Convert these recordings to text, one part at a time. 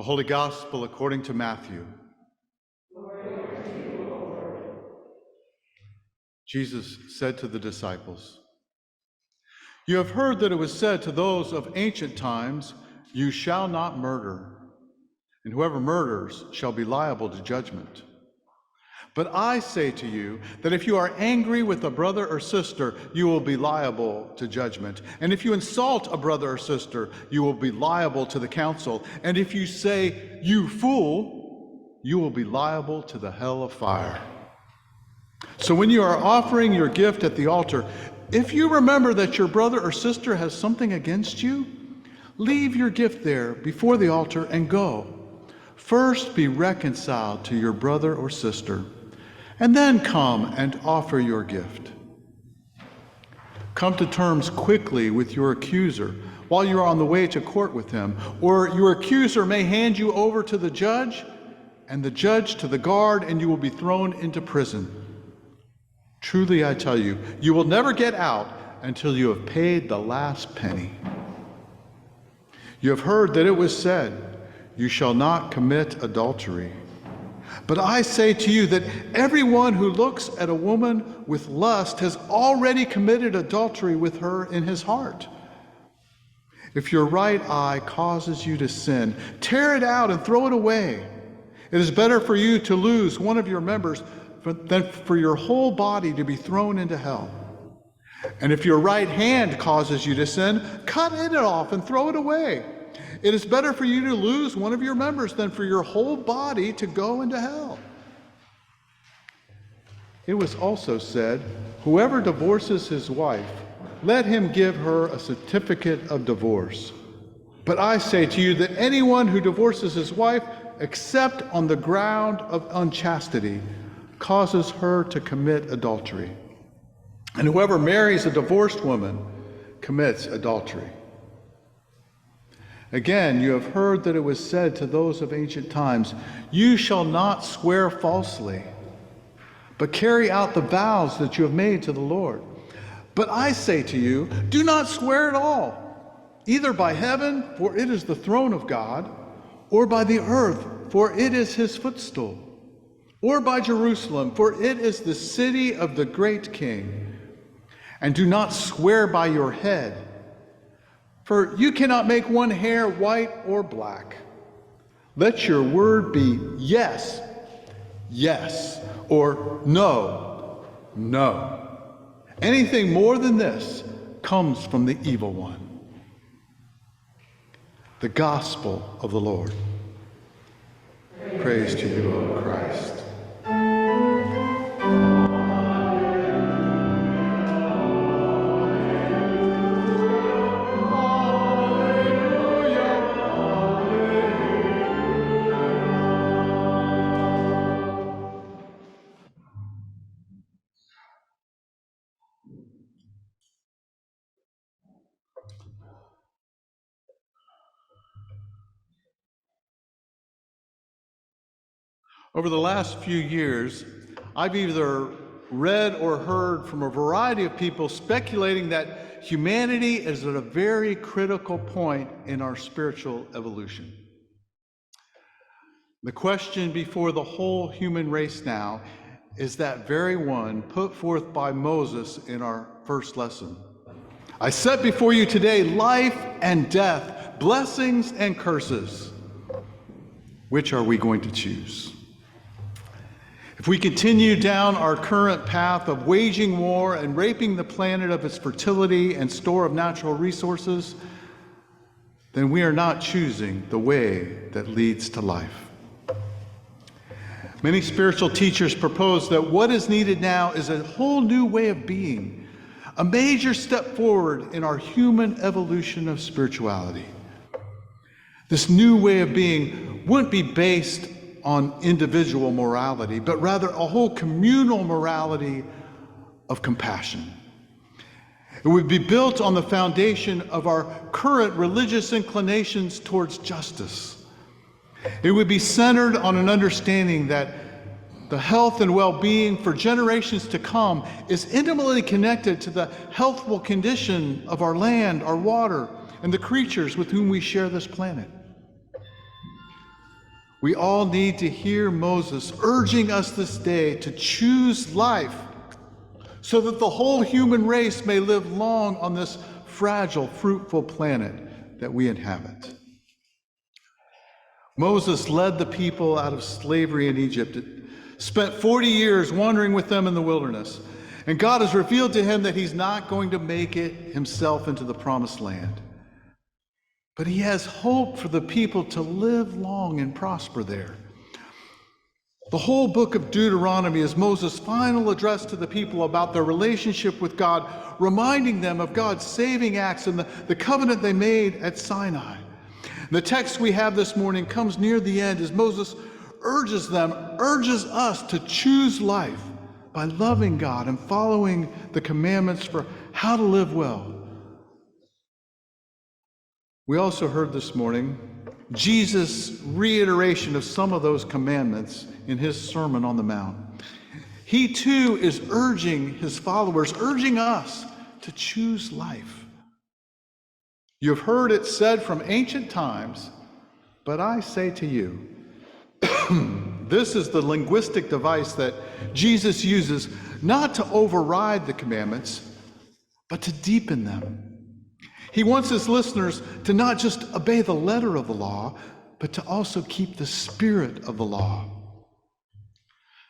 The Holy Gospel according to Matthew. Jesus said to the disciples, "You have heard that it was said to those of ancient times, 'You shall not murder, and whoever murders shall be liable to judgment.' But I say to you that if you are angry with a brother or sister, you will be liable to judgment. And if you insult a brother or sister, you will be liable to the council. And if you say, 'You fool,' you will be liable to the hell of fire. So when you are offering your gift at the altar, if you remember that your brother or sister has something against you, leave your gift there before the altar and go. First be reconciled to your brother or sister, and then come and offer your gift. Come to terms quickly with your accuser while you are on the way to court with him, or your accuser may hand you over to the judge, and the judge to the guard, and you will be thrown into prison. Truly I tell you, you will never get out until you have paid the last penny. You have heard that it was said, 'You shall not commit adultery.' But I say to you that everyone who looks at a woman with lust has already committed adultery with her in his heart. If your right eye causes you to sin, tear it out and throw it away. It is better for you to lose one of your members than for your whole body to be thrown into hell. And if your right hand causes you to sin, cut it off and throw it away. It is better for you to lose one of your members than for your whole body to go into hell. It was also said, 'Whoever divorces his wife, let him give her a certificate of divorce.' But I say to you that anyone who divorces his wife, except on the ground of unchastity, causes her to commit adultery. And whoever marries a divorced woman commits adultery. Again, you have heard that it was said to those of ancient times, 'You shall not swear falsely, but carry out the vows that you have made to the Lord.' But I say to you, do not swear at all, either by heaven, for it is the throne of God, or by the earth, for it is his footstool, or by Jerusalem, for it is the city of the great King. And do not swear by your head, for you cannot make one hair white or black. Let your word be yes, yes, or no, no. Anything more than this comes from the evil one." The Gospel of the Lord. Praise to you, O Christ. Over the last few years, I've either read or heard from a variety of people speculating that humanity is at a very critical point in our spiritual evolution. The question before the whole human race now is that very one put forth by Moses in our first lesson. "I set before you today life and death, blessings and curses. Which are we going to choose?" If we continue down our current path of waging war and raping the planet of its fertility and store of natural resources, then we are not choosing the way that leads to life. Many spiritual teachers propose that what is needed now is a whole new way of being, a major step forward in our human evolution of spirituality. This new way of being wouldn't be based on individual morality, but rather a whole communal morality of compassion. It would be built on the foundation of our current religious inclinations towards justice. It would be centered on an understanding that the health and well-being for generations to come is intimately connected to the healthful condition of our land, our water, and the creatures with whom we share this planet. We all need to hear Moses urging us this day to choose life so that the whole human race may live long on this fragile, fruitful planet that we inhabit. Moses led the people out of slavery in Egypt, spent 40 years wandering with them in the wilderness, and God has revealed to him that he's not going to make it himself into the promised land. But he has hope for the people to live long and prosper there. The whole book of Deuteronomy is Moses' final address to the people about their relationship with God, reminding them of God's saving acts and the covenant they made at Sinai. The text we have this morning comes near the end as Moses urges us to choose life by loving God and following the commandments for how to live well. We also heard this morning Jesus' reiteration of some of those commandments in his Sermon on the Mount. He too is urging his followers, urging us to choose life. You've heard it said from ancient times, but I say to you. This is the linguistic device that Jesus uses not to override the commandments, but to deepen them. He wants his listeners to not just obey the letter of the law, but to also keep the spirit of the law.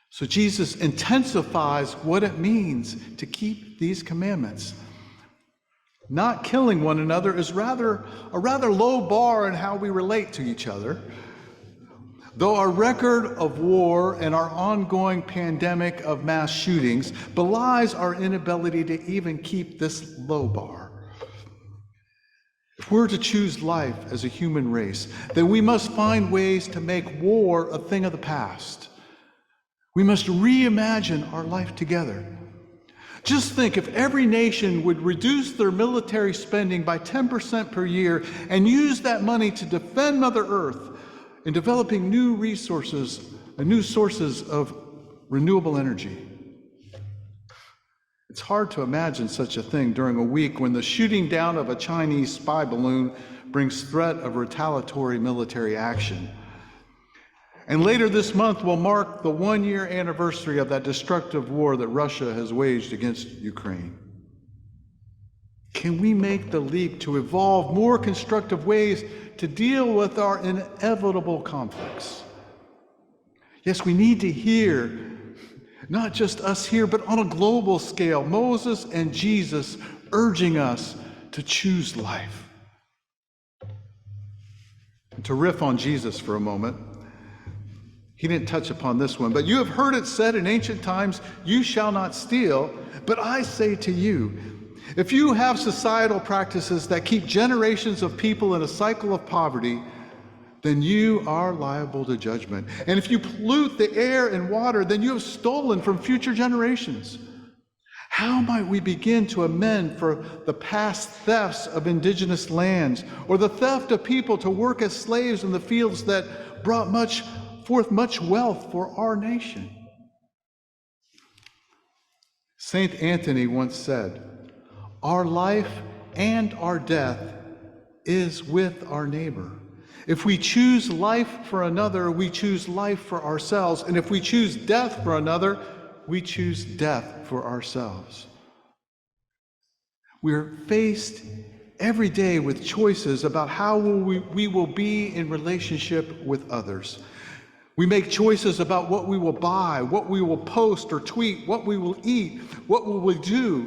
So Jesus intensifies what it means to keep these commandments. Not killing one another is a rather low bar in how we relate to each other. Though our record of war and our ongoing pandemic of mass shootings belies our inability to even keep this low bar. If we're to choose life as a human race, then we must find ways to make war a thing of the past. We must reimagine our life together. Just think if every nation would reduce their military spending by 10% per year and use that money to defend Mother Earth in developing new resources and new sources of renewable energy. It's hard to imagine such a thing during a week when the shooting down of a Chinese spy balloon brings threat of retaliatory military action. And later this month will mark the one-year anniversary of that destructive war that Russia has waged against Ukraine. Can we make the leap to evolve more constructive ways to deal with our inevitable conflicts? Yes, we need to hear, not just us here, but on a global scale, Moses and Jesus urging us to choose life. And to riff on Jesus for a moment, he didn't touch upon this one, but you have heard it said in ancient times, you shall not steal, but I say to you, if you have societal practices that keep generations of people in a cycle of poverty, then you are liable to judgment. And if you pollute the air and water, then you have stolen from future generations. How might we begin to amend for the past thefts of indigenous lands, or the theft of people to work as slaves in the fields that brought forth much wealth for our nation? Saint Anthony once said, "Our life and our death is with our neighbor. If we choose life for another, we choose life for ourselves. And if we choose death for another, we choose death for ourselves." We're faced every day with choices about how we will be in relationship with others. We make choices about what we will buy, what we will post or tweet, what we will eat, what we will do,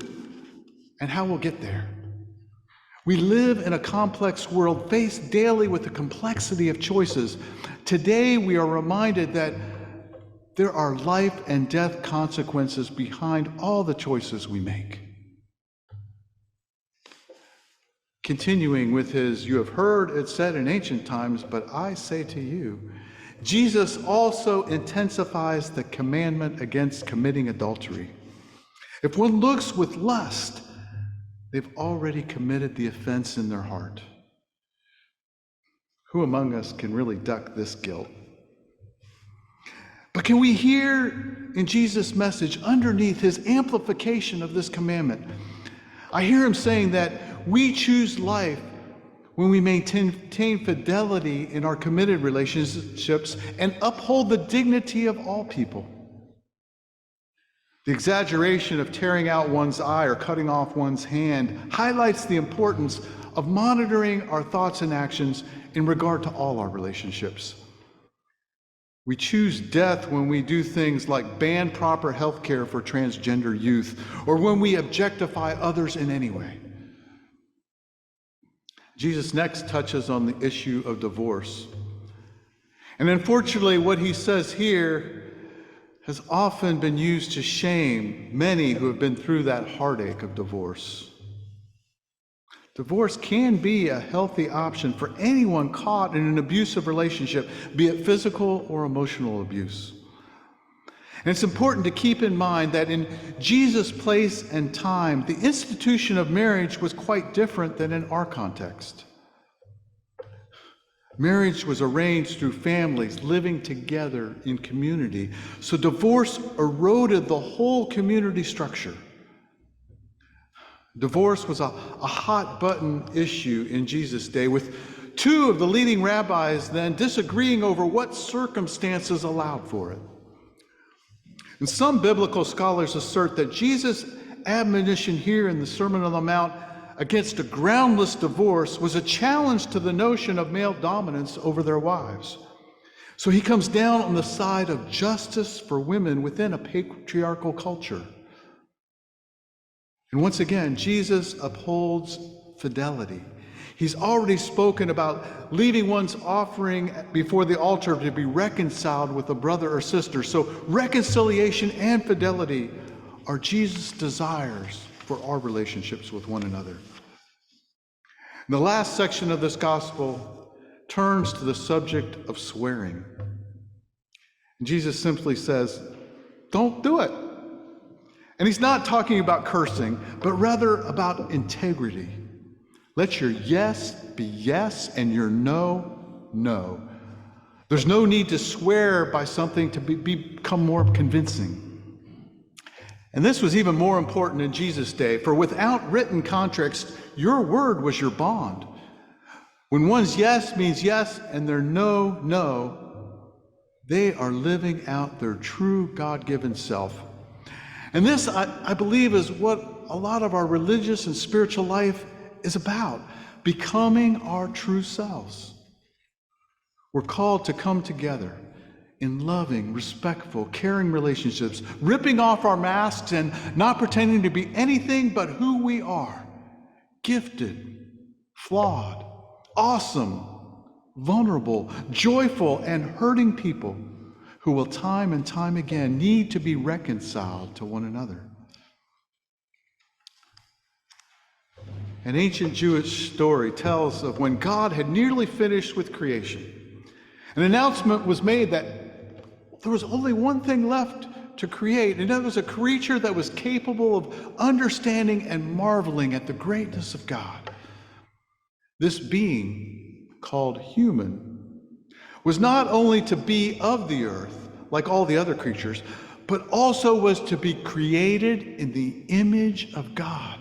and how we'll get there. We live in a complex world, faced daily with the complexity of choices. Today, we are reminded that there are life and death consequences behind all the choices we make. Continuing with his, you have heard it said in ancient times, but I say to you, Jesus also intensifies the commandment against committing adultery. If one looks with lust, they've already committed the offense in their heart. Who among us can really duck this guilt? But can we hear in Jesus' message underneath his amplification of this commandment? I hear him saying that we choose life when we maintain fidelity in our committed relationships and uphold the dignity of all people. The exaggeration of tearing out one's eye or cutting off one's hand highlights the importance of monitoring our thoughts and actions in regard to all our relationships. We choose death when we do things like ban proper health care for transgender youth, or when we objectify others in any way. Jesus next touches on the issue of divorce. And unfortunately, what he says here has often been used to shame many who have been through that heartache of divorce. Divorce can be a healthy option for anyone caught in an abusive relationship, be it physical or emotional abuse. And it's important to keep in mind that in Jesus' place and time, the institution of marriage was quite different than in our context. Marriage was arranged through families living together in community, so divorce eroded the whole community structure. Divorce was a hot-button issue in Jesus' day, with two of the leading rabbis then disagreeing over what circumstances allowed for it. And some biblical scholars assert that Jesus' admonition here in the Sermon on the Mount against a groundless divorce was a challenge to the notion of male dominance over their wives. So he comes down on the side of justice for women within a patriarchal culture. And once again, Jesus upholds fidelity. He's already spoken about leaving one's offering before the altar to be reconciled with a brother or sister. So reconciliation and fidelity are Jesus' desires for our relationships with one another. And the last section of this gospel turns to the subject of swearing. Jesus simply says, don't do it. And he's not talking about cursing, but rather about integrity. Let your yes be yes and your no, no. There's no need to swear by something to become more convincing. And this was even more important in Jesus' day, for without written contracts, your word was your bond. When one's yes means yes and their no, no, they are living out their true God-given self. And this, I believe, is what a lot of our religious and spiritual life is about, becoming our true selves. We're called to come together in loving, respectful, caring relationships, ripping off our masks and not pretending to be anything but who we are, gifted, flawed, awesome, vulnerable, joyful, and hurting people who will time and time again need to be reconciled to one another. An ancient Jewish story tells of when God had nearly finished with creation. An announcement was made that there was only one thing left to create, and that was a creature that was capable of understanding and marveling at the greatness of God. This being, called human, was not only to be of the earth, like all the other creatures, but also was to be created in the image of God.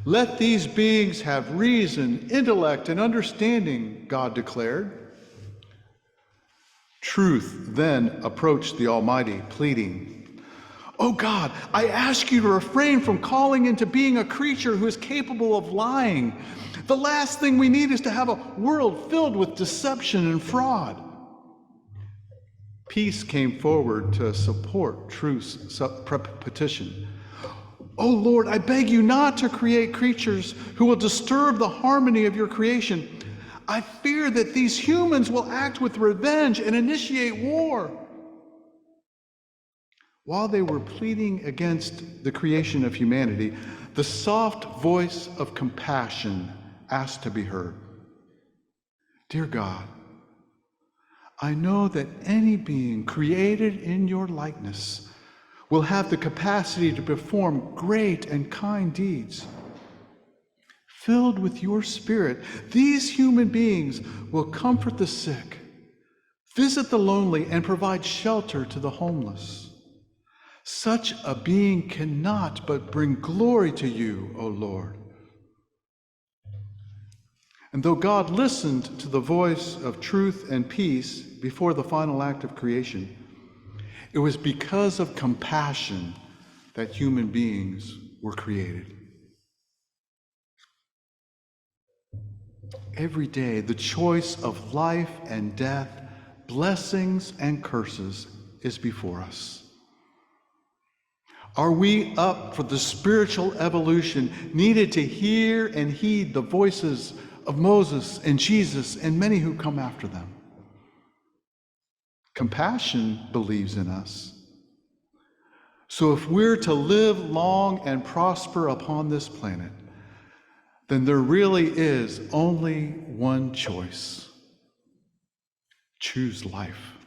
Let these beings have reason, intellect, and understanding, God declared. Truth then approached the Almighty, pleading, "Oh God, I ask you to refrain from calling into being a creature who is capable of lying. The last thing we need is to have a world filled with deception and fraud." Peace came forward to support Truth's petition. "Oh Lord, I beg you not to create creatures who will disturb the harmony of your creation. I fear that these humans will act with revenge and initiate war." While they were pleading against the creation of humanity, the soft voice of compassion asked to be heard. "Dear God, I know that any being created in your likeness will have the capacity to perform great and kind deeds. Filled with your Spirit, these human beings will comfort the sick, visit the lonely, and provide shelter to the homeless. Such a being cannot but bring glory to you, O Lord." And though God listened to the voice of truth and peace before the final act of creation, it was because of compassion that human beings were created. Every day, the choice of life and death, blessings and curses is before us. Are we up for the spiritual evolution needed to hear and heed the voices of Moses and Jesus and many who come after them? Compassion believes in us. So if we're to live long and prosper upon this planet, then there really is only one choice. Choose life.